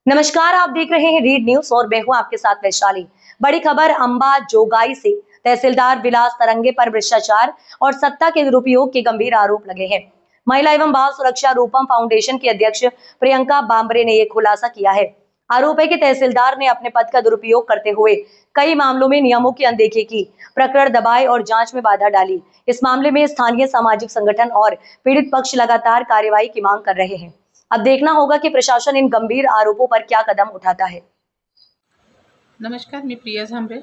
नमस्कार, आप देख रहे हैं रीड न्यूज और मैं हूं आपके साथ वैशाली। बड़ी खबर अंबा जोगाई से तहसीलदार विलास तरंगे पर भ्रष्टाचार और सत्ता के दुरुपयोग के गंभीर आरोप लगे हैं। महिला एवं बाल सुरक्षा रूपम फाउंडेशन की अध्यक्ष प्रियंका बांबरे ने यह खुलासा किया है। आरोप है कि तहसीलदार ने अपने पद का दुरुपयोग करते हुए कई मामलों में नियमों की अनदेखी की, प्रकरण दबाए और जांच में बाधा डाली। इस मामले में स्थानीय सामाजिक संगठन और पीड़ित पक्ष लगातार कार्यवाही की मांग कर रहे हैं। अब देखना होगा कि प्रशासन इन गंभीर आरोपों पर क्या कदम उठाता है। नमस्कार, मी प्रिया झांबरे,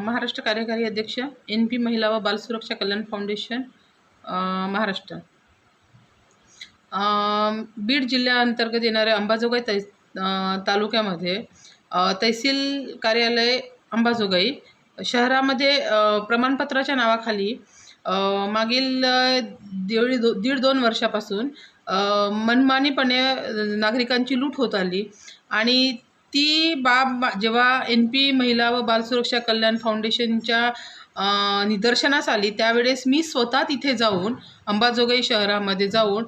महाराष्ट्र कार्यकारी अध्यक्ष NP महिला व बाल सुरक्षा कल्याण फाउंडेशन महाराष्ट्र। बीड जिल्ह्याअंतर्गत येणाऱ्या अंबाजोगाई तालुक्यामध्ये तहसील कार्यालय अंबाजोगाई शहरामध्ये प्रमाणपत्राच्या नावाखाली मागील दीड दोन वर्षापासून मनमानीपणे नागरिकांची लूट होत आली आणि ती बाब जेव्हा NP महिला व बाल सुरक्षा कल्याण फाउंडेशनच्या निदर्शनास आली त्यावेळेस मी स्वतः तिथे जाऊन अंबाजोगाई शहरामध्ये जाऊन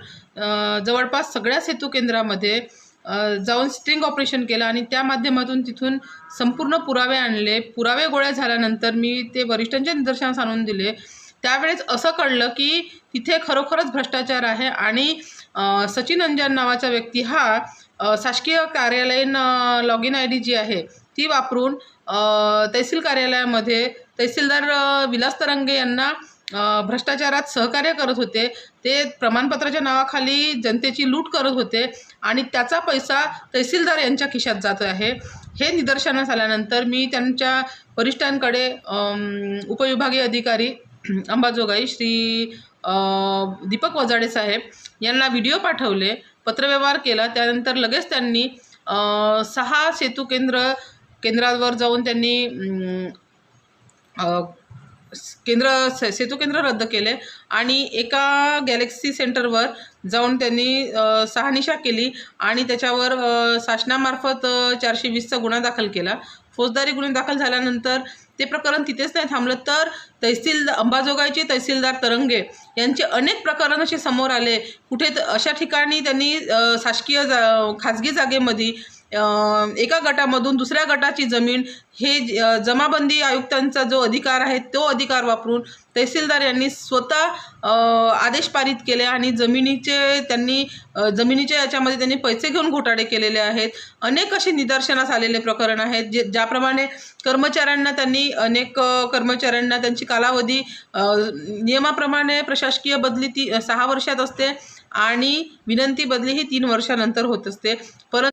जवळपास सगळ्या सेतू केंद्रामध्ये जाऊन स्ट्रिंग ऑपरेशन केलं आणि त्या माध्यमातून तिथून संपूर्ण पुरावे आणले। पुरावे गोळा झाल्यानंतर मी ते वरिष्ठांच्या निदर्शनास आणून दिले। त्यावेळेस असं कळलं की तिथे खरोखरच भ्रष्टाचार आहे आणि सचिन अंजान नावाचा व्यक्ती हा शासकीय कार्यालयीन लॉग इन ID जी आहे ती वापरून तहसील कार्यालयामध्ये तहसीलदार विलास तरंगे यांना भ्रष्टाचारात सहकार्य करत होते। ते प्रमाणपत्राच्या नावाखाली जनतेची लूट करत होते आणि त्याचा पैसा तहसीलदार यांच्या खिशात जात आहे। हे निदर्शनास आल्यानंतर मी त्यांच्या वरिष्ठांकडे उपविभागीय अधिकारी अंबाजोगाई श्री दीपक वजाडे साहेब यांना व्हिडिओ पाठवले, पत्रव्यवहार केला। त्यानंतर लगेच त्यांनी 6 सेतू केंद्रावर जाऊन त्यांनी सेतू केंद्र रद्द केले आणि एका गॅलेक्सी सेंटरवर जाऊन त्यांनी शहानिशा केली आणि त्याच्यावर शासनामार्फत 420चा गुन्हा दाखल केला। फौजदारी गुन्हे दाखल झाल्यानंतर ते प्रकरण तिथेच नाही थांबलं, तर अंबाजोगाईचे तहसीलदार तरंगे यांचे अनेक प्रकरण असे समोर आले। कुठे अशा ठिकाणी त्यांनी शासकीय खाजगी जागेमध्ये एका गटामधून दुसऱ्या गटाची जमीन हे जमाबंदी आयुक्तांचा जो अधिकार आहे तो अधिकार वापरून तहसीलदार यांनी स्वतः आदेश पारित केले आणि जमिनीच्या याच्यामध्ये त्यांनी पैसे घेऊन घोटाळे केलेले आहेत। अनेक असे निदर्शनास आलेले प्रकरण आहेत ज्याप्रमाणे अनेक कर्मचाऱ्यांना त्यांची कालावधी नियमाप्रमाणे प्रशासकीय बदली 6 वर्षात असते आणि विनंती बदली ही 3 वर्षानंतर होत असते। परंतु